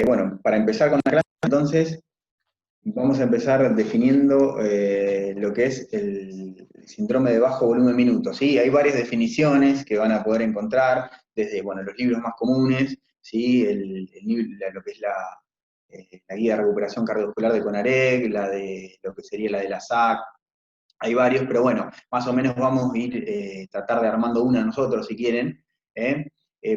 Bueno, para empezar con la clase, entonces, vamos a empezar definiendo lo que es el síndrome de bajo volumen minuto, ¿sí? Hay varias definiciones que van a poder encontrar, desde, bueno, los libros más comunes, ¿sí? Lo que es la guía de recuperación cardiovascular de CONAREC, lo que sería la de la SAC, hay varios, pero bueno, más o menos vamos a ir, tratar de armando una nosotros, si quieren. ¿eh?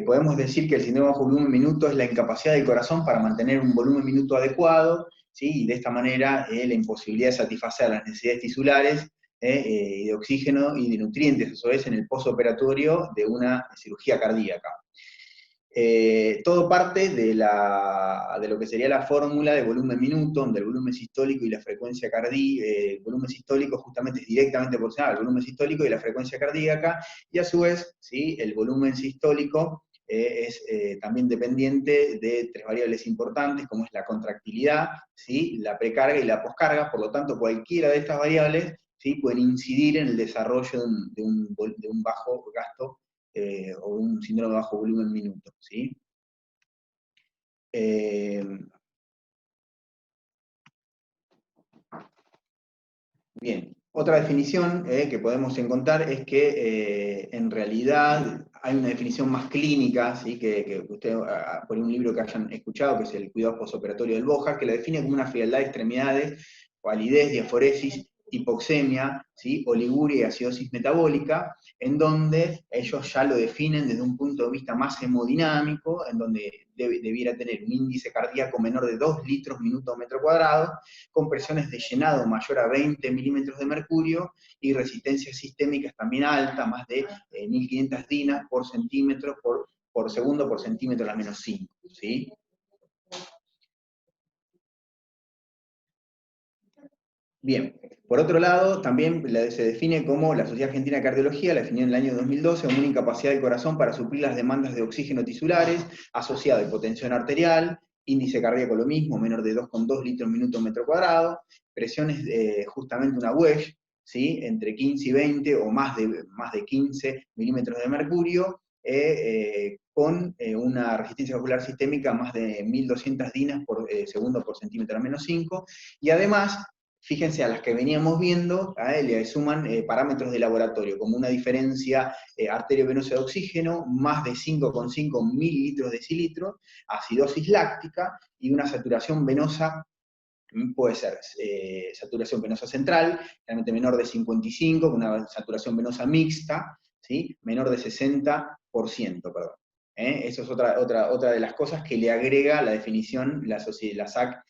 Podemos decir que el síndrome de bajo volumen minuto es la incapacidad del corazón para mantener un volumen minuto adecuado, ¿sí? Y de esta manera la imposibilidad de satisfacer las necesidades tisulares de oxígeno y de nutrientes, eso es, en el postoperatorio de una cirugía cardíaca. Todo parte de lo que sería la fórmula de volumen minuto, donde el volumen sistólico y la frecuencia cardíaca, el volumen sistólico justamente es directamente proporcional al volumen sistólico y la frecuencia cardíaca, y a su vez, ¿sí? El volumen sistólico es también dependiente de tres variables importantes, como es la contractilidad, ¿sí? La precarga y la poscarga, por lo tanto cualquiera de estas variables, ¿sí? Pueden incidir en el desarrollo de un bajo gasto o un síndrome de bajo volumen minuto, ¿sí? Bien, otra definición que podemos encontrar es que en realidad hay una definición más clínica, ¿sí? que usted, por un libro que hayan escuchado, que es el cuidado postoperatorio del Bojas, que la define como una frialdad de extremidades, palidez, diaforesis, hipoxemia, ¿sí? Oliguria y acidosis metabólica, en donde ellos ya lo definen desde un punto de vista más hemodinámico, en donde debiera tener un índice cardíaco menor de 2 litros minuto metro cuadrado, con presiones de llenado mayor a 20 milímetros de mercurio y resistencias sistémicas también alta, más de 1500 dinas por centímetro por segundo por centímetro a la menos 5, ¿sí? Bien, por otro lado, también se define como la Sociedad Argentina de Cardiología, la definió en el año 2012, como una incapacidad del corazón para suplir las demandas de oxígeno tisulares, asociada a hipotensión arterial, índice cardíaco lo mismo, menor de 2,2 litros minuto metro cuadrado, presiones justamente una Wedge, ¿sí? Entre 15 y 20 o más de 15 milímetros de mercurio, con una resistencia vascular sistémica más de 1200 dinas por segundo por centímetro a menos 5, y además fíjense, a las que veníamos viendo, le suman parámetros de laboratorio, como una diferencia arteriovenosa de oxígeno, más de 5,5 mililitros decilitro, acidosis láctica y una saturación venosa, puede ser saturación venosa central, realmente menor de 55, con una saturación venosa mixta, ¿sí? Menor de 60%, perdón. Eso es otra de las cosas que le agrega la definición la SAC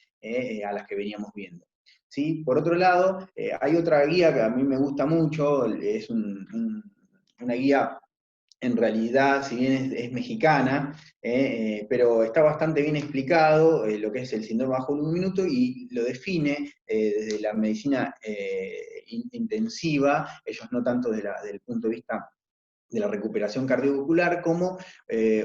a las que veníamos viendo. ¿Sí? Por otro lado, hay otra guía que a mí me gusta mucho, es una guía en realidad, si bien es mexicana, pero está bastante bien explicado lo que es el síndrome bajo volumen minuto y lo define desde la medicina intensiva, ellos no tanto desde el punto de vista de la recuperación cardiovascular, como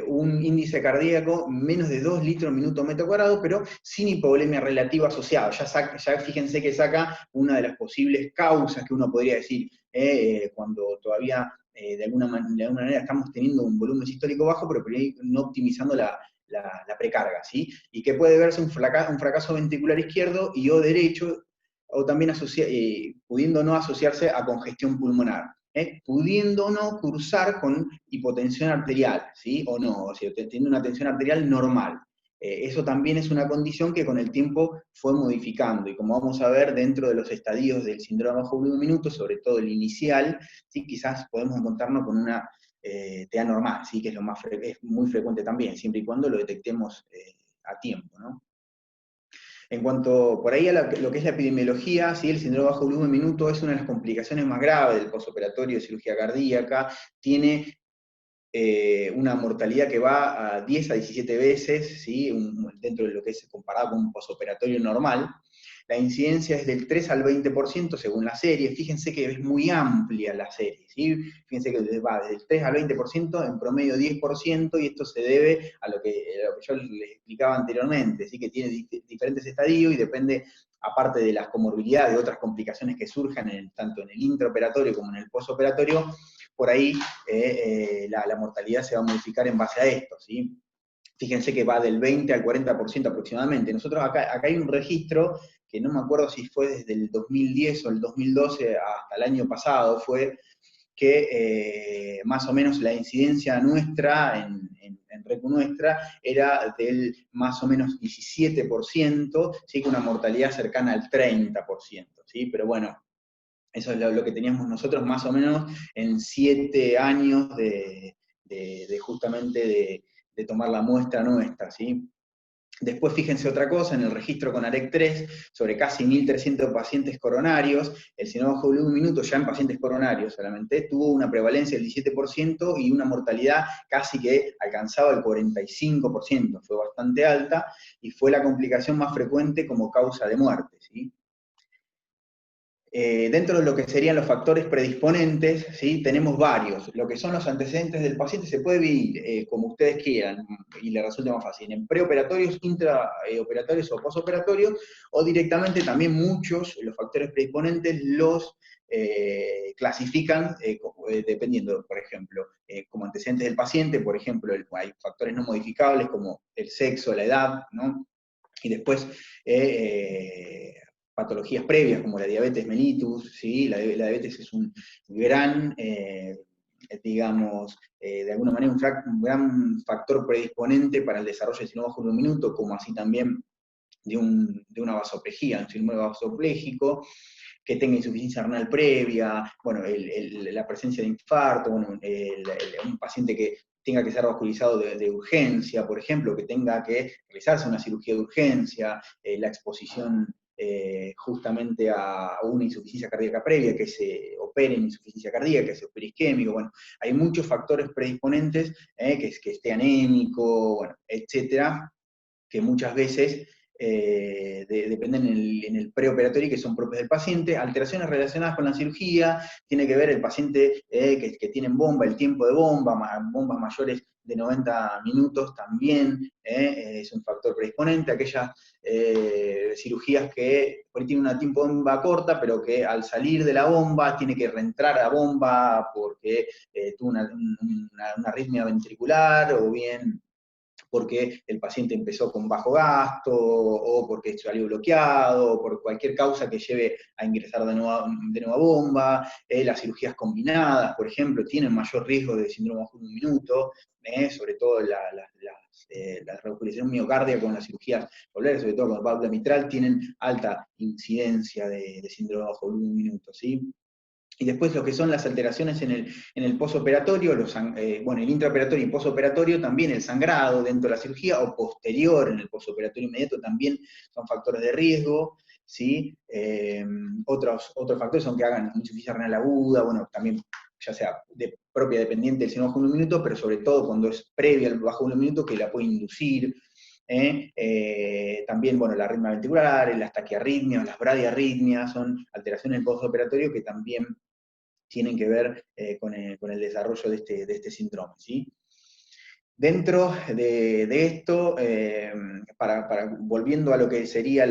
un índice cardíaco menos de 2 litros minuto metro cuadrado, pero sin hipovolemia relativa asociada. Ya fíjense que saca una de las posibles causas que uno podría decir cuando todavía de alguna manera estamos teniendo un volumen sistólico bajo, pero no optimizando la precarga, ¿sí? Y que puede verse un fracaso ventricular izquierdo y o derecho, o también pudiendo no asociarse a congestión pulmonar. Pudiendo o no cursar con hipotensión arterial, ¿sí? O no, o sea, teniendo una tensión arterial normal. Eso también es una condición que con el tiempo fue modificando, y como vamos a ver dentro de los estadios del síndrome bajo volumen minuto, sobre todo el inicial, ¿sí? Quizás podemos encontrarnos con una TEA normal, ¿sí? Que es es muy frecuente también, siempre y cuando lo detectemos a tiempo, ¿no? En cuanto por ahí a lo que es la epidemiología, ¿sí? El síndrome bajo volumen minuto es una de las complicaciones más graves del postoperatorio de cirugía cardíaca, tiene una mortalidad que va a 10 a 17 veces, ¿sí? Dentro de lo que es comparado con un postoperatorio normal. La incidencia es del 3 al 20% según la serie. Fíjense que es muy amplia la serie, ¿sí? Fíjense que va desde el 3 al 20%, en promedio 10%, y esto se debe a lo que yo les explicaba anteriormente, ¿sí? Que tiene diferentes estadios y depende, aparte de las comorbilidades, de otras complicaciones que surjan tanto en el intraoperatorio como en el postoperatorio, por ahí la mortalidad se va a modificar en base a esto, ¿sí? fíjense que va del 20 al 40% aproximadamente. Nosotros acá hay un registro que no me acuerdo si fue desde el 2010 o el 2012 hasta el año pasado, fue que más o menos la incidencia nuestra en Recu Nuestra era del más o menos 17%, ¿sí? Con una mortalidad cercana al 30%, ¿sí? Pero bueno, eso es lo que teníamos nosotros más o menos en 7 años de justamente de tomar la muestra nuestra, ¿sí? Después fíjense otra cosa, en el registro con AREC3, sobre casi 1.300 pacientes coronarios, el síndrome bajo volumen minuto ya en pacientes coronarios solamente, tuvo una prevalencia del 17% y una mortalidad casi que alcanzaba el 45%, fue bastante alta, y fue la complicación más frecuente como causa de muerte, ¿sí? Dentro de lo que serían los factores predisponentes, ¿sí? Tenemos varios. Lo que son los antecedentes del paciente se puede vivir como ustedes quieran y le resulte más fácil, en preoperatorios, intraoperatorios o posoperatorios, o directamente también muchos, los factores predisponentes los clasifican dependiendo, por ejemplo, como antecedentes del paciente, por ejemplo, hay factores no modificables como el sexo, la edad, ¿no? Y después patologías previas como la diabetes mellitus, ¿sí? La diabetes es un gran, digamos, de alguna manera un gran factor predisponente para el desarrollo del síndrome bajo un minuto, como así también de una vasoplejía, un síndrome vasopléjico, que tenga insuficiencia renal previa, bueno, la presencia de infarto, bueno, un paciente que tenga que ser vascularizado de urgencia, por ejemplo, que tenga que realizarse una cirugía de urgencia, la exposición justamente a una insuficiencia cardíaca previa, que se opere en insuficiencia cardíaca, que se opere isquémico, bueno, hay muchos factores predisponentes, que esté anémico, bueno, etcétera, que muchas veces dependen en el preoperatorio y que son propios del paciente. Alteraciones relacionadas con la cirugía, tiene que ver el paciente que tiene bomba, el tiempo de bomba, bombas mayores de 90 minutos también es un factor predisponente. Aquellas cirugías que por ahí tienen una tiempo de bomba corta, pero que al salir de la bomba tiene que reentrar a bomba porque tuvo una arritmia ventricular o bien porque el paciente empezó con bajo gasto, o porque salió bloqueado, o por cualquier causa que lleve a ingresar de nueva bomba. Las cirugías combinadas, por ejemplo, tienen mayor riesgo de síndrome bajo un minuto, sobre todo la revascularización miocárdica con las cirugías valvulares, sobre todo con la válvula mitral, tienen alta incidencia de síndrome bajo un minuto, ¿sí? Y después lo que son las alteraciones en el posoperatorio, bueno, el intraoperatorio y posoperatorio, también el sangrado dentro de la cirugía o posterior en el posoperatorio inmediato también son factores de riesgo, ¿sí? Otros factores son que hagan insuficiencia renal aguda, bueno, también ya sea propia dependiente del síndrome bajo un minuto, pero sobre todo cuando es previa al bajo un minuto que la puede inducir. También, bueno, la arritmia ventricular, las taquiarritmias, las bradiarritmias, son alteraciones del postoperatorio que también tienen que ver con el desarrollo de este síndrome, ¿sí? Dentro de esto, volviendo a lo que sería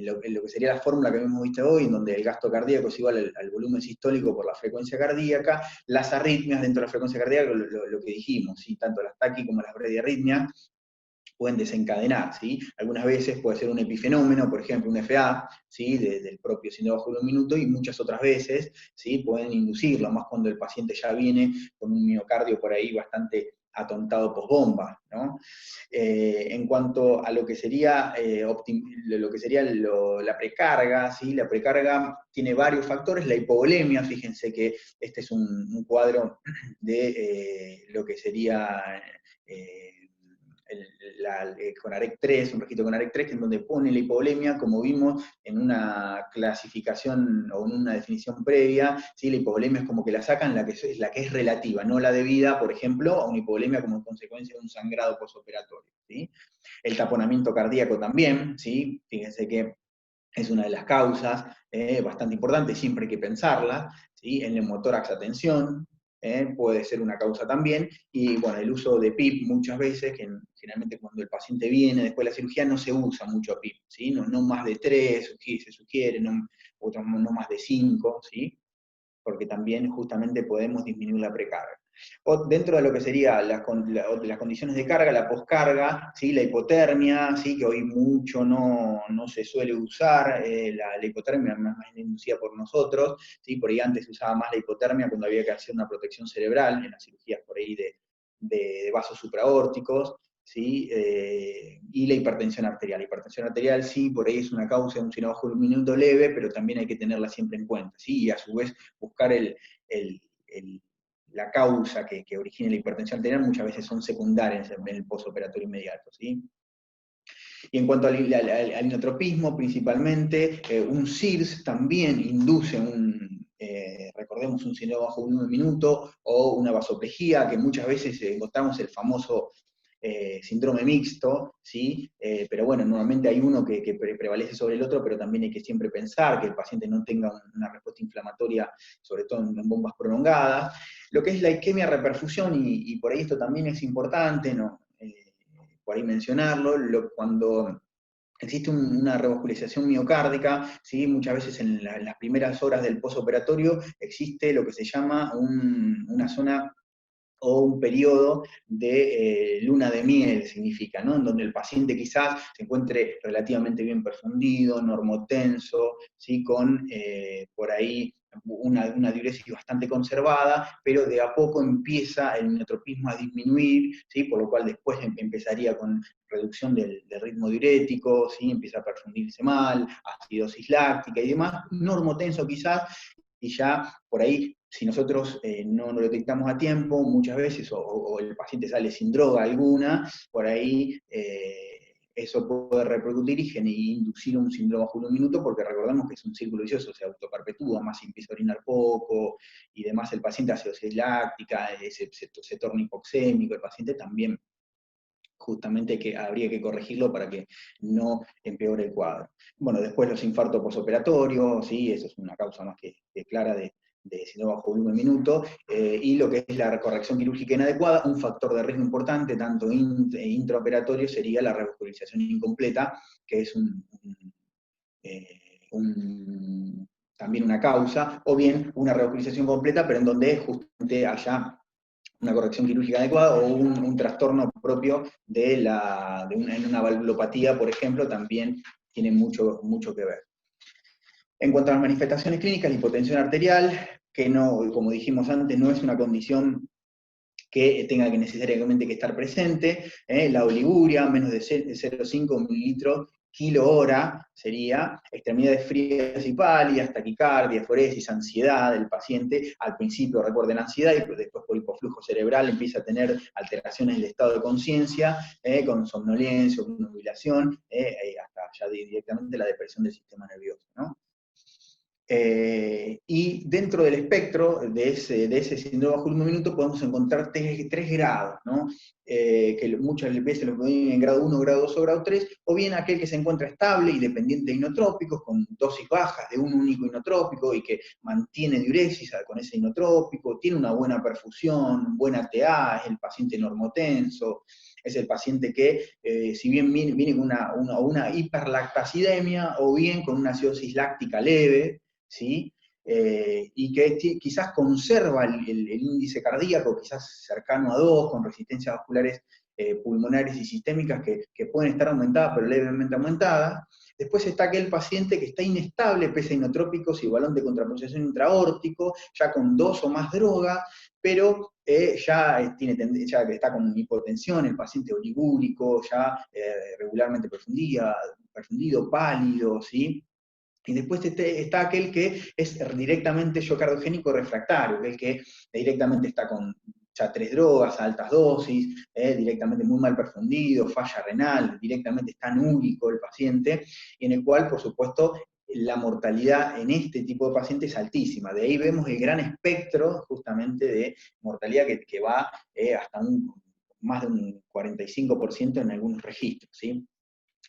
lo que sería la fórmula que hemos visto hoy, en donde el gasto cardíaco es igual al volumen sistólico por la frecuencia cardíaca, las arritmias dentro de la frecuencia cardíaca, lo que dijimos, ¿sí? Tanto las taqui como las bradiarritmias, pueden desencadenar, ¿sí? Algunas veces puede ser un epifenómeno, por ejemplo, un FA, ¿sí? Del propio síndrome bajo un minuto, y muchas otras veces, ¿sí? Pueden inducirlo, más cuando el paciente ya viene con un miocardio por ahí bastante atontado posbomba, ¿no? En cuanto a lo que sería, la precarga, ¿sí? La precarga tiene varios factores, la hipovolemia, fíjense que este es un cuadro de lo que sería con AREC3, un registro con AREC3, en donde pone la hipovolemia, como vimos en una clasificación o en una definición previa, ¿sí? La hipovolemia es como que la sacan la que es relativa, no la debida, por ejemplo, a una hipovolemia como consecuencia de un sangrado postoperatorio, ¿sí? El taponamiento cardíaco también, ¿sí? Fíjense que es una de las causas bastante importante, siempre hay que pensarla, ¿sí? El neumotórax a tensión, puede ser una causa también, y bueno, el uso de PIP muchas veces, que generalmente cuando el paciente viene después de la cirugía no se usa mucho PIP, ¿sí? No más de 3, se sugiere, otros no más de 5, ¿sí? Porque también justamente podemos disminuir la precarga. O dentro de lo que serían las condiciones de carga, la poscarga, ¿sí? La hipotermia, ¿sí? Que hoy mucho no se suele usar, la hipotermia más inducida por nosotros, ¿sí? Por ahí antes se usaba más la hipotermia cuando había que hacer una protección cerebral, en las cirugías por ahí de vasos supraórticos, ¿sí? Y la hipertensión arterial. La hipertensión arterial sí, por ahí es una causa de un signo bajo luminoso leve, pero también hay que tenerla siempre en cuenta, ¿sí? Y a su vez buscar la causa que origina la hipertensión arterial muchas veces son secundarias en el postoperatorio inmediato, ¿sí? Y en cuanto al inotropismo, principalmente, un SIRS también induce recordemos, un síndrome bajo volumen minuto, o una vasoplejía, que muchas veces encontramos el famoso síndrome mixto, ¿sí? Pero bueno, normalmente hay uno que prevalece sobre el otro, pero también hay que siempre pensar que el paciente no tenga una respuesta inflamatoria, sobre todo en bombas prolongadas. Lo que es la isquemia reperfusión, y por ahí esto también es importante, ¿no? Por ahí mencionarlo, cuando existe una revascularización miocárdica, ¿sí? Muchas veces en las primeras horas del postoperatorio existe lo que se llama una zona o un periodo de luna de miel, significa, ¿no? En donde el paciente quizás se encuentre relativamente bien perfundido, normotenso, ¿sí? Con por ahí una diuresis bastante conservada, pero de a poco empieza el inotropismo a disminuir, ¿sí? Por lo cual después empezaría con reducción del ritmo diurético, ¿sí? Empieza a perfundirse mal, acidosis láctica y demás, normotenso quizás, y ya por ahí, si nosotros no lo detectamos a tiempo, muchas veces, o el paciente sale sin droga alguna, por ahí eso puede repercutir y inducir un síndrome bajo un minuto, porque recordemos que es un círculo vicioso, se autoperpetúa, más si empieza a orinar poco, y demás el paciente hace acidosis láctica, se torna hipoxémico, el paciente también justamente que habría que corregirlo para que no empeore el cuadro. Bueno, después los infartos postoperatorios, ¿sí? Eso es una causa más que clara de síndrome bajo volumen minuto, y lo que es la corrección quirúrgica inadecuada, un factor de riesgo importante, tanto intraoperatorio, sería la revascularización incompleta, que es también una causa, o bien una revascularización completa, pero en donde justamente haya una corrección quirúrgica adecuada o un trastorno propio en una valvulopatía, por ejemplo, también tiene mucho que ver. En cuanto a las manifestaciones clínicas, la hipotensión arterial, que no, como dijimos antes, no es una condición que tenga que necesariamente que estar presente, la oliguria, menos de 0,5 mililitros kilo hora, sería extremidades frías y pálidas, taquicardia, foresis, ansiedad del paciente. Al principio, recuerden, ansiedad, y después por hipoflujo cerebral empieza a tener alteraciones del estado de conciencia, con somnolencia, con nubilación, hasta ya directamente la depresión del sistema nervioso, ¿no? Y dentro del espectro de ese síndrome bajo volumen minuto podemos encontrar tres grados, ¿no? Que muchas veces lo ponen en grado 1, grado 2 o grado 3, o bien aquel que se encuentra estable y dependiente de inotrópicos, con dosis bajas de un único inotrópico y que mantiene diuresis con ese inotrópico, tiene una buena perfusión, buena TA, es el paciente normotenso, es el paciente que, si bien viene con una hiperlactacidemia o bien con una acidosis láctica leve, ¿sí? Y que quizás conserva el índice cardíaco, quizás cercano a 2, con resistencias vasculares pulmonares y sistémicas que pueden estar aumentadas, pero levemente aumentadas. Después está aquel paciente que está inestable, pese a inotrópicos y balón de contraposición intraórtico, ya con 2 o más drogas, pero ya está con hipotensión, el paciente oligúrico, ya regularmente perfundido, pálido, ¿sí? Y después está aquel que es directamente cardiogénico refractario, el que directamente está con ya 3 drogas, altas dosis, directamente muy mal perfundido, falla renal, directamente está anúrico el paciente, y en el cual, por supuesto, la mortalidad en este tipo de pacientes es altísima. De ahí vemos el gran espectro justamente de mortalidad que va hasta más de un 45% en algunos registros, ¿sí?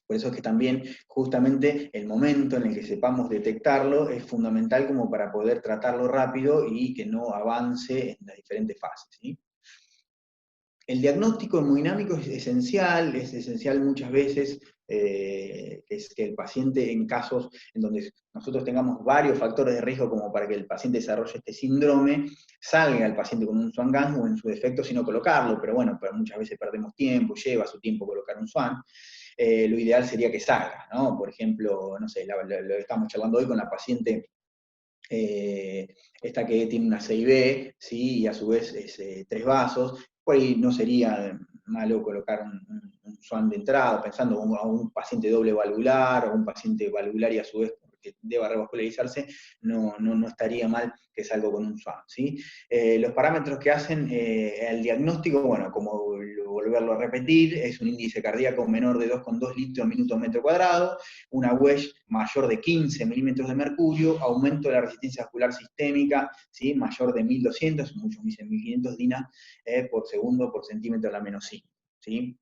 Por eso es que también justamente el momento en el que sepamos detectarlo es fundamental como para poder tratarlo rápido y que no avance en las diferentes fases, ¿sí? El diagnóstico hemodinámico es esencial muchas veces, es que el paciente en casos en donde nosotros tengamos varios factores de riesgo como para que el paciente desarrolle este síndrome, salga el paciente con un Swan-Ganz o en su defecto si no colocarlo, pero bueno, pero muchas veces perdemos tiempo, lleva su tiempo colocar un Swan. Lo ideal sería que salga, ¿no? Por ejemplo, no sé, lo que estamos charlando hoy con la paciente esta que tiene una CIB, ¿sí? Y a su vez es 3 vasos, por ahí no sería malo colocar un Swan de entrada, pensando a un paciente doble valvular o un paciente valvular y a su vez que deba revascularizarse, no estaría mal que salga con un Swan, ¿sí? Los parámetros que hacen el diagnóstico, bueno, como volverlo a repetir, es un índice cardíaco menor de 2,2 litros minuto metro cuadrado, una WESH mayor de 15 milímetros de mercurio, aumento de la resistencia vascular sistémica, ¿sí? Mayor de 1200, muchos dicen 1500 DINA por segundo por centímetro a la menos 5, ¿sí?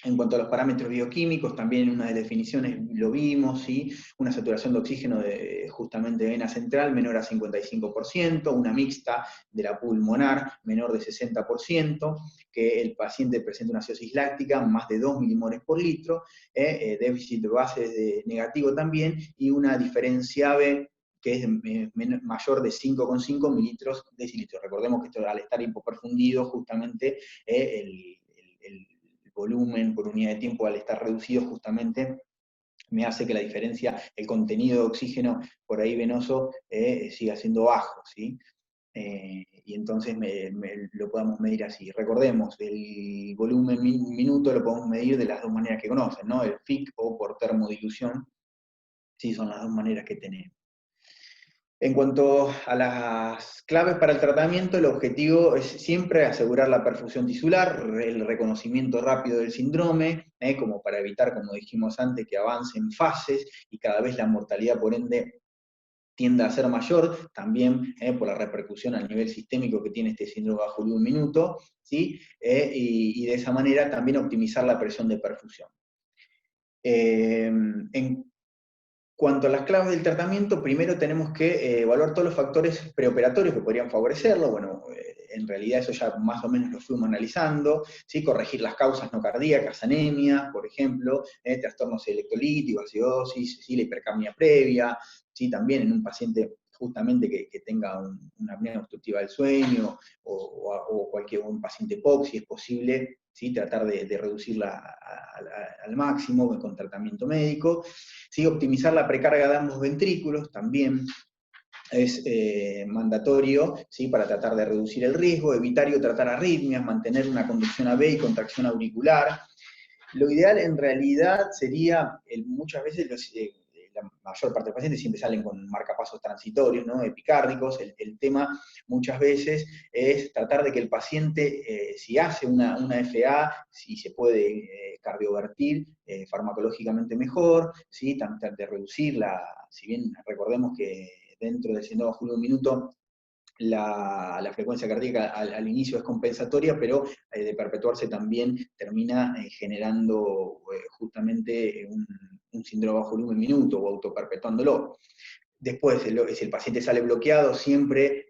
En cuanto a los parámetros bioquímicos, también en una de las definiciones lo vimos, ¿sí? Una saturación de oxígeno de justamente vena central menor a 55%, una mixta de la pulmonar menor de 60%, que el paciente presenta una acidosis láctica más de 2 milimoles por litro, déficit de bases negativo también, y una diferenciable que es mayor de 5,5 mililitros decilitros. Recordemos que esto al estar hipoperfundido, justamente el volumen por unidad de tiempo al estar reducido justamente me hace que la diferencia, el contenido de oxígeno por ahí venoso siga siendo bajo, ¿sí? Y entonces lo podamos medir así. Recordemos, el volumen minuto lo podemos medir de las dos maneras que conocen, ¿no? El FIC o por termodilución, sí, son las dos maneras que tenemos. En cuanto a las claves para el tratamiento, el objetivo es siempre asegurar la perfusión tisular, el reconocimiento rápido del síndrome, como para evitar, como dijimos antes, que avance en fases y cada vez la mortalidad, por ende, tienda a ser mayor, también por la repercusión a nivel sistémico que tiene este síndrome bajo volumen minuto, ¿sí? Y de esa manera también optimizar la presión de perfusión. En cuanto a las claves del tratamiento, primero tenemos que evaluar todos los factores preoperatorios que podrían favorecerlo. Bueno, en realidad eso ya más o menos lo fuimos analizando, ¿sí? Corregir las causas no cardíacas, anemia, por ejemplo, trastornos electrolíticos, acidosis, ¿sí? La hipercapnia previa, ¿sí? También en un paciente justamente que tenga una apnea obstructiva del sueño o cualquier un paciente POC, si es posible, ¿sí? Tratar de reducirla al máximo con tratamiento médico. ¿Sí? Optimizar la precarga de ambos ventrículos también es mandatorio, ¿sí? Para tratar de reducir el riesgo, evitar y tratar arritmias, mantener una conducción AB y contracción auricular. Lo ideal en realidad sería, muchas veces la mayor parte de los pacientes siempre salen con marcapasos transitorios, ¿no? Epicárdicos. El tema muchas veces es tratar de que el paciente, si hace una FA, si se puede cardiovertir farmacológicamente mejor, ¿sí? Tratar de reducirla, si bien recordemos que dentro del síndrome bajo un minuto la frecuencia cardíaca al inicio es compensatoria, pero de perpetuarse también termina generando justamente un síndrome bajo volumen minuto o autoperpetuándolo. Después, si el paciente sale bloqueado, siempre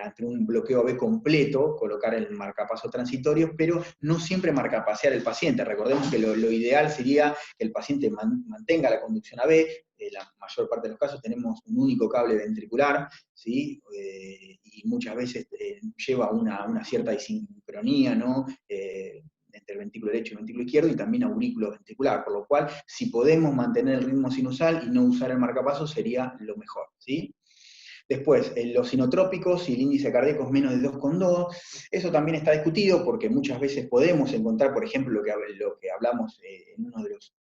ante un bloqueo AB completo, colocar el marcapaso transitorio, pero no siempre marcapasear el paciente. Recordemos que lo ideal sería que el paciente mantenga la conducción AB. La mayor parte de los casos tenemos un único cable ventricular, ¿sí? Y muchas veces lleva una cierta disincronía, ¿no? Entre el ventrículo derecho y el ventrículo izquierdo, y también aurículo ventricular, por lo cual, si podemos mantener el ritmo sinusal y no usar el marcapaso, sería lo mejor, ¿sí? Después, los sinotrópicos, si el índice cardíaco es menos de 2,2, eso también está discutido porque muchas veces podemos encontrar, por ejemplo, lo que hablamos en uno de los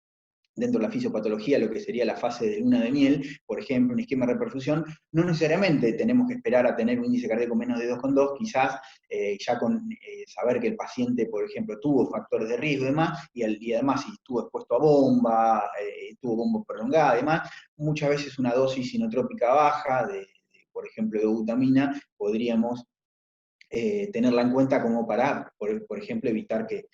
dentro de la fisiopatología, lo que sería la fase de luna de miel, por ejemplo, un esquema de reperfusión, no necesariamente tenemos que esperar a tener un índice cardíaco menos de 2,2, quizás ya con saber que el paciente, por ejemplo, tuvo factores de riesgo y demás, y además si estuvo expuesto a bomba, tuvo bomba prolongada, además, muchas veces una dosis sinotrópica baja, por ejemplo, de glutamina, podríamos tenerla en cuenta como para, por ejemplo, evitar que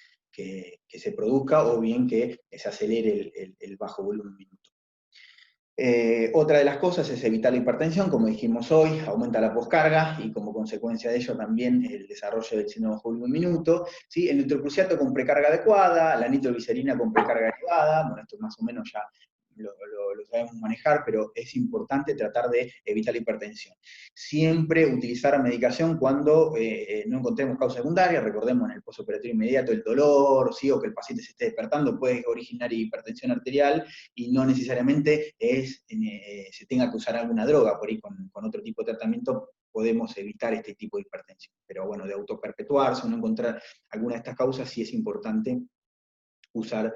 se produzca o bien que se acelere el bajo volumen minuto. Otra de las cosas es evitar la hipertensión, como dijimos hoy, aumenta la poscarga y como consecuencia de ello también el desarrollo del síndrome de un minuto. ¿Sí? El nitroprusiato con precarga adecuada, la nitroglicerina con precarga elevada, bueno, esto más o menos ya lo sabemos manejar, pero es importante tratar de evitar la hipertensión. Siempre utilizar medicación cuando no encontremos causa secundaria, recordemos en el postoperatorio inmediato el dolor, ¿sí? O que el paciente se esté despertando puede originar hipertensión arterial, y no necesariamente se tenga que usar alguna droga, por ahí con otro tipo de tratamiento podemos evitar este tipo de hipertensión. Pero bueno, de autoperpetuarse o no encontrar alguna de estas causas, sí es importante usar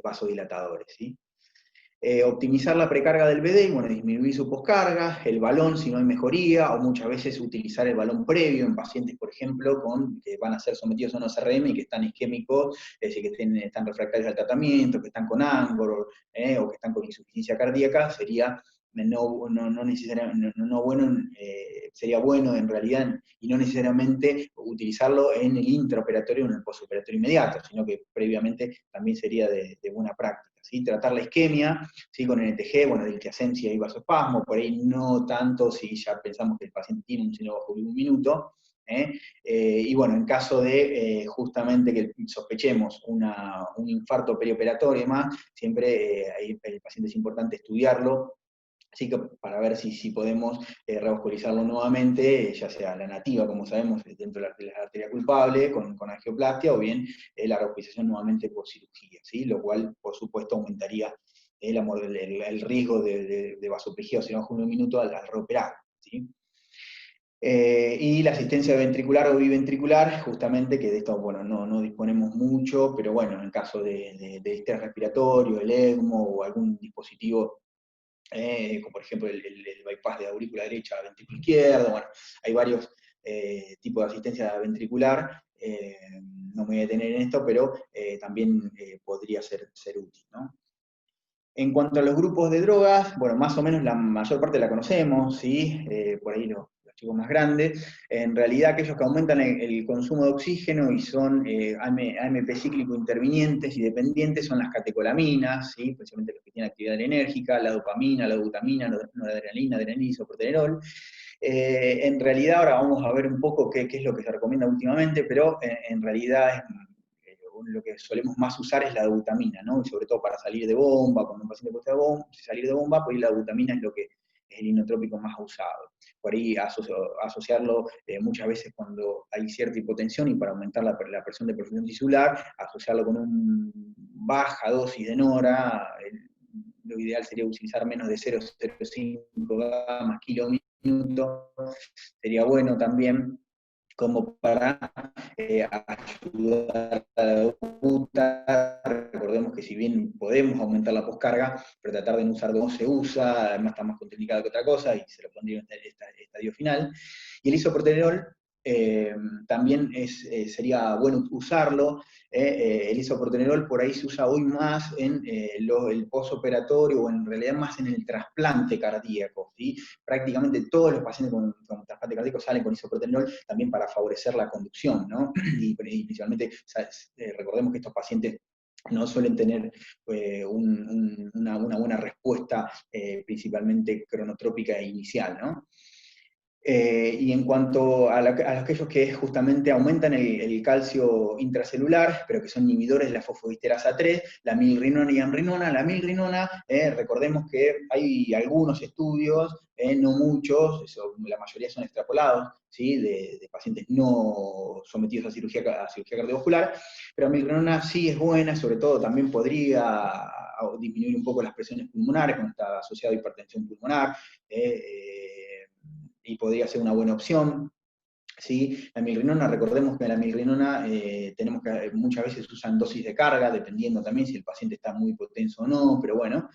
vasodilatadores, ¿sí? Optimizar la precarga del BD, y bueno, disminuir su poscarga, el balón si no hay mejoría, o muchas veces utilizar el balón previo en pacientes, por ejemplo, que van a ser sometidos a unos CRM y que están isquémicos, es decir, que están refractarios al tratamiento, que están con Angor, o que están con insuficiencia cardíaca, sería no necesariamente, no bueno, sería bueno en realidad, y no necesariamente utilizarlo en el intraoperatorio o en el postoperatorio inmediato, sino que previamente también sería de buena práctica. ¿Sí? Tratar la isquemia, ¿sí? Con NTG, bueno, diltiacencia y vasospasmo, por ahí no tanto si ya pensamos que el paciente tiene un síndrome bajo un minuto. Y bueno, en caso de justamente que sospechemos un infarto perioperatorio y demás, siempre el paciente es importante estudiarlo. Así que para ver si podemos revascularizarlo nuevamente, ya sea la nativa, como sabemos, dentro de la arteria culpable, con angioplastia, o bien la revascularización nuevamente por cirugía, ¿sí? Lo cual, por supuesto, aumentaría el riesgo de vasoplejía o síndrome de un minuto al reoperar, ¿sí? Y la asistencia ventricular o biventricular, justamente, que de esto, bueno, no disponemos mucho, pero bueno, en el caso de estrés respiratorio, el ECMO o algún dispositivo como por ejemplo el bypass de aurícula derecha a ventrículo izquierdo, bueno, hay varios tipos de asistencia ventricular, no me voy a detener en esto, pero también podría ser útil, ¿no? En cuanto a los grupos de drogas, bueno, más o menos la mayor parte la conocemos, ¿sí? Por ahí los chicos más grandes. En realidad, aquellos que aumentan el consumo de oxígeno y son AMP cíclico intervinientes y dependientes son las catecolaminas, ¿sí? Especialmente los que tienen actividad enérgica, la dopamina, la glutamina, noradrenalina, adrenalina, isoproterenol. En realidad, ahora vamos a ver un poco qué es lo que se recomienda últimamente, pero en realidad lo que solemos más usar es la glutamina, ¿no? Y sobre todo para salir de bomba, cuando un paciente puede salir de bomba, pues la glutamina es lo que es el inotrópico más usado. Por ahí asociarlo muchas veces cuando hay cierta hipotensión y para aumentar la presión de perfusión tisular, asociarlo con una baja dosis de nora, lo ideal sería utilizar menos de 0,05 gamas kilo minuto, sería bueno también, como para ayudar a la puta. Recordemos que si bien podemos aumentar la poscarga, pero tratar de no usar no se usa, además está más contraindicado que otra cosa, y se lo pondría en este estadio final. Y el isoproterenol también sería bueno usarlo. El isoproterenol por ahí se usa hoy más en el postoperatorio, o en realidad más en el trasplante cardíaco, ¿sí? Prácticamente todos los pacientes con trasplante cardíaco salen con isoproterenol también para favorecer la conducción, ¿no? Y principalmente, recordemos que estos pacientes no suelen tener una buena respuesta, principalmente cronotrópica e inicial, ¿no? Y en cuanto a aquellos que justamente aumentan el calcio intracelular, pero que son inhibidores de la fosfodiesterasa 3, la milrinona y amrinona. La milrinona, recordemos que hay algunos estudios, no muchos, la mayoría son extrapolados, ¿sí? de pacientes no sometidos a cirugía cardiovascular, pero la milrinona sí es buena, sobre todo también podría disminuir un poco las presiones pulmonares cuando está asociado a hipertensión pulmonar, y podría ser una buena opción. ¿Sí? La milrinona, recordemos que la milrinona tenemos que muchas veces usan dosis de carga, dependiendo también si el paciente está muy hipotenso o no, pero bueno,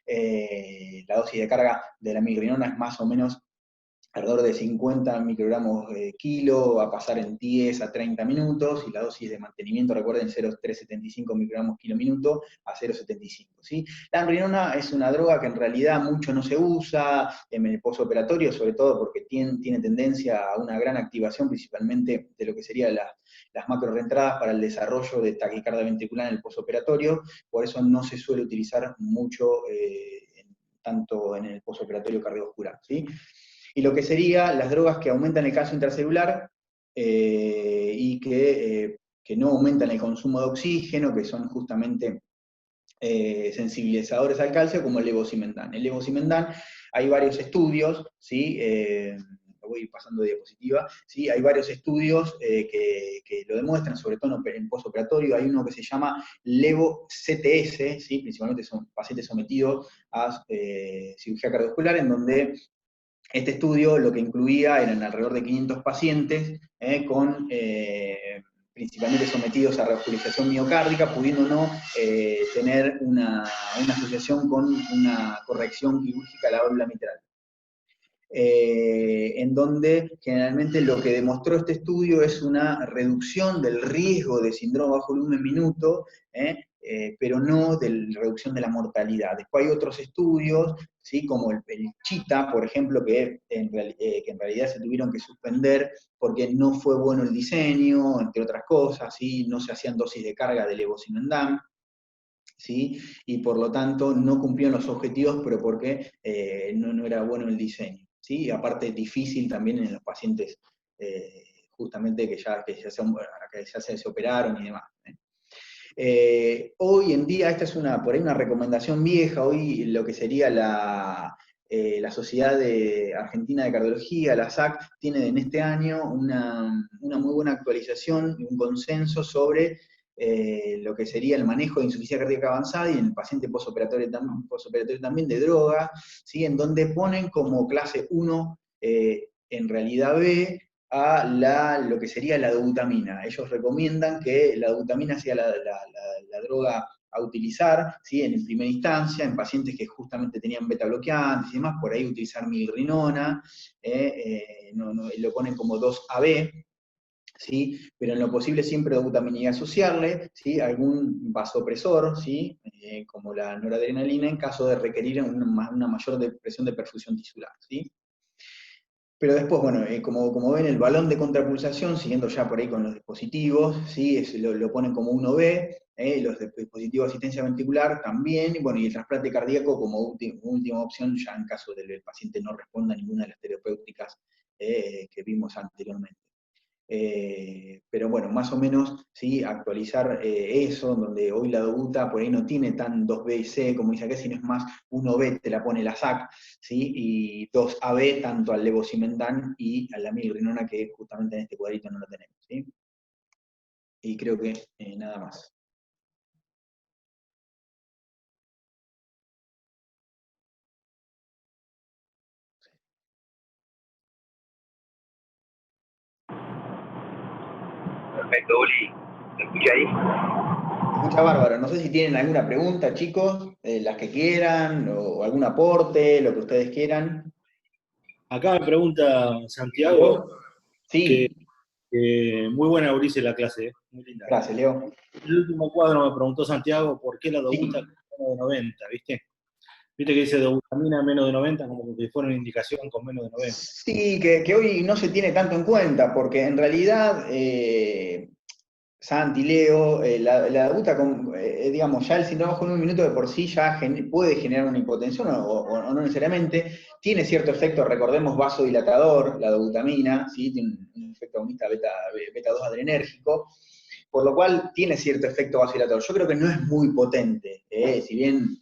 la dosis de carga de la milrinona es más o menos alrededor de 50 microgramos kilo, va a pasar en 10 a 30 minutos, y la dosis de mantenimiento, recuerden, 0,375 microgramos kilo minuto a 0,75. ¿Sí? La amrinona es una droga que en realidad mucho no se usa en el postoperatorio, sobre todo porque tiene tendencia a una gran activación, principalmente de lo que serían las macroreentradas para el desarrollo de taquicardia ventricular en el postoperatorio, por eso no se suele utilizar mucho tanto en el postoperatorio cardiovascular, ¿sí? Y lo que sería las drogas que aumentan el calcio intracelular y que no aumentan el consumo de oxígeno, que son justamente sensibilizadores al calcio, como el levosimendan. El levosimendan, hay varios estudios, ¿sí? Lo voy pasando de diapositiva, ¿sí? Hay varios estudios que lo demuestran, sobre todo en postoperatorio. Hay uno que se llama Levo-CTS, ¿sí? Principalmente son pacientes sometidos a cirugía cardiovascular, en donde este estudio lo que incluía eran alrededor de 500 pacientes principalmente sometidos a revascularización miocárdica, pudiendo no tener una asociación con una corrección quirúrgica a la válvula mitral. En donde generalmente lo que demostró este estudio es una reducción del riesgo de síndrome bajo volumen minuto, pero no de la reducción de la mortalidad. Después hay otros estudios, ¿sí? Como el CHITA, por ejemplo, que en realidad se tuvieron que suspender porque no fue bueno el diseño, entre otras cosas, ¿sí? No se hacían dosis de carga de levosimendan, ¿sí? Y por lo tanto no cumplieron los objetivos, pero porque no era bueno el diseño, ¿sí? Y aparte es difícil también en los pacientes justamente que ya se operaron y demás. Hoy en día, esta es por ahí una recomendación vieja, hoy lo que sería la Sociedad Argentina de Cardiología, la SAC, tiene en este año una muy buena actualización y un consenso sobre lo que sería el manejo de insuficiencia cardíaca avanzada y en el paciente postoperatorio también de droga, ¿sí? En donde ponen como clase 1, en realidad B, a lo que sería la dobutamina. Ellos recomiendan que la dobutamina sea la droga a utilizar, ¿sí? En primera instancia, en pacientes que justamente tenían beta bloqueantes y demás, por ahí utilizar milrinona, lo ponen como 2AB, ¿sí? Pero en lo posible siempre dobutamina y asociarle, ¿sí? Algún vasopresor, ¿sí? Como la noradrenalina, en caso de requerir una mayor presión de perfusión tisular, ¿sí? Pero después, bueno, como ven, el balón de contrapulsación, siguiendo ya por ahí con los dispositivos, ¿sí? Lo ponen como 1B, los dispositivos de asistencia ventricular también, y bueno, y el trasplante cardíaco como última opción, ya en caso del paciente no responda a ninguna de las terapéuticas que vimos anteriormente. Pero bueno, más o menos, ¿sí? Actualizar eso, donde hoy la dobuta por ahí no tiene tan 2B y C, como dice acá, sino es más 1B te la pone la SAC, ¿sí? Y 2AB tanto al levosimendan y a la milrinona, que justamente en este cuadrito no lo tenemos, ¿sí? Y creo que nada más. Perfecto, Uli. ¿Te escucha ahí? Escucha, bárbaro. No sé si tienen alguna pregunta, chicos, las que quieran, o algún aporte, lo que ustedes quieran. Acá me pregunta Santiago, ¿Leo? Sí, que muy buena Eurice la clase, muy linda. gracias, Leo. El último cuadro me preguntó Santiago por qué la dobuta Sí. con menos de 90, ¿viste? Viste que dice dobutamina menos de 90, como que fuera una indicación con menos de 90. Sí, que hoy no se tiene tanto en cuenta, porque en realidad, Santi, Leo, la debuta con, digamos, ya el síndrome bajo en un minuto de por sí ya puede generar una hipotensión o no necesariamente. Tiene cierto efecto, recordemos, vasodilatador, la dobutamina, ¿sí? Tiene un efecto agonista beta 2 adrenérgico, por lo cual tiene cierto efecto vasodilatador. Yo creo que no es muy potente, si bien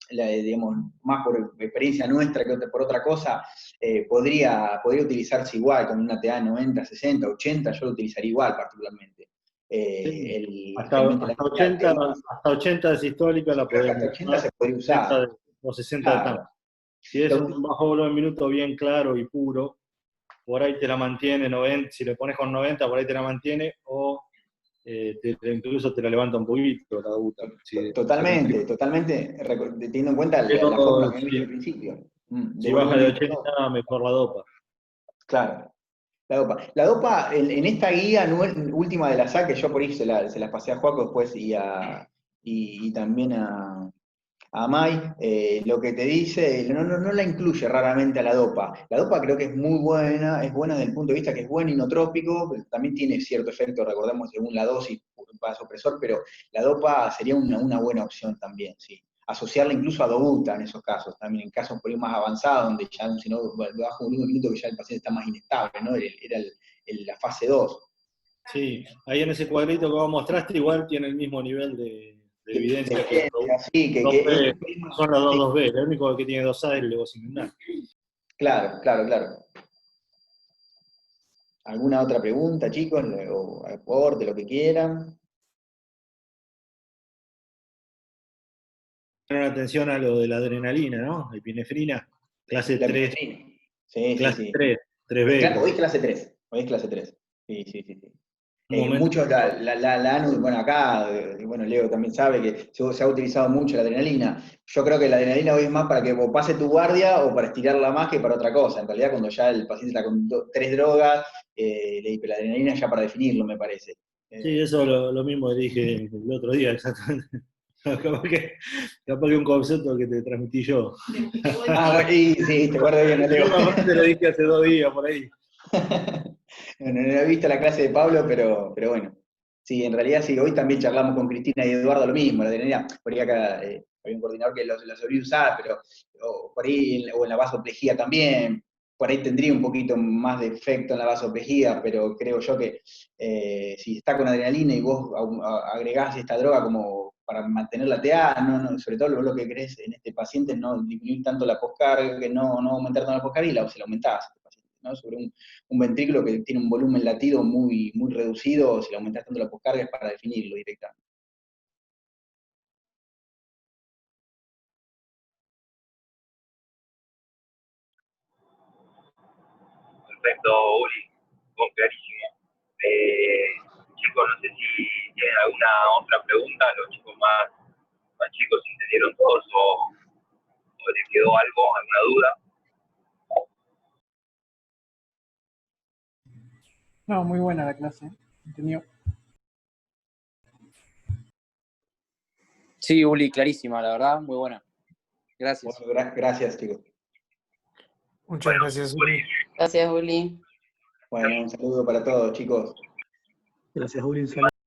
digamos, más por experiencia nuestra que por otra cosa, podría utilizarse igual, con una TA 90, 60, 80, yo lo utilizaría igual particularmente. Hasta 80, hasta 80 de sistólica la podemos hasta 80 usar, se podría usar. o 60 de TAM. Claro. Si es un bajo volumen minuto bien claro y puro, por ahí te la mantiene 90, si le pones con 90, por ahí te la mantiene, o incluso te la levanta un poquito la dobuta. Totalmente, teniendo en cuenta Pero la fórmula que vimos al principio. Si baja de 80, mejor la dopa. Claro. La dopa en esta guía última de la SAC, que yo por ahí se las pasé a Joaco después y también a Mai, lo que te dice, no la incluye raramente a la dopa. La dopa creo que es muy buena, es buena desde el punto de vista que es buen inotrópico, pero también tiene cierto efecto, recordemos, según la dosis, un vasopresor, pero la dopa sería una buena opción también, sí. asociarla incluso a dobuta en esos casos, también en casos por ahí más avanzados, donde ya si no bajo un minuto que ya el paciente está más inestable, ¿no? Era la fase 2. Sí, ahí en ese cuadrito que vos mostraste igual tiene el mismo nivel de evidencia que Sí, que 2B, son los sí, 2B, el único que tiene 2A es el levosimental. claro, claro, claro. ¿Alguna otra pregunta, chicos? O aporte, lo que quieran. Poner atención a lo de la adrenalina, ¿no? Epinefrina, clase La 3, epinefrina. Sí, sí, clase sí. 3, 3B. Hoy es clase 3. Hoy es clase 3. Sí, sí, sí, sí. Un momento. Muchos la han, bueno, acá, bueno, Leo también sabe que se ha utilizado mucho la adrenalina. Yo creo que la adrenalina hoy es más para que vos pase tu guardia o para estirarla más que para otra cosa. En realidad, cuando ya el paciente está con 3 drogas, la adrenalina ya para definirlo, me parece. Sí, eso lo mismo dije el otro día, exactamente. Capaz que un concepto que te transmití yo. Bueno, sí, te guardo bien, Leo. Capaz te lo dije hace 2 días por ahí. No he visto la clase de Pablo, pero bueno. Sí, en realidad sí, hoy también charlamos con Cristina y Eduardo lo mismo, la adrenalina, por ahí acá había un coordinador que lo solía usar, pero por ahí, o en la vasoplejía también, por ahí tendría un poquito más de efecto en la vasoplejía, pero creo yo que si está con adrenalina y vos agregás esta droga como para mantener la TA, sobre todo lo que querés en este paciente es no disminuir tanto la poscarga, que no aumentar tanto la poscarga y se la aumentás a este paciente, ¿no? Sobre un ventrículo que tiene un volumen latido muy, muy reducido, si le aumentás tanto la poscarga es para definirlo directamente. Perfecto, Uli, con clarísimo. Chicos, no sé si tienen alguna otra pregunta, los chicos más chicos entendieron todos o les quedó algo, alguna duda. No, muy buena la clase. Entendió. Sí, Uli, clarísima, la verdad, muy buena. Gracias. Bueno, gracias, chicos. Muchas gracias, Uli. Gracias, Uli. Bueno, un saludo para todos, chicos. Gracias, Uli. Un saludo.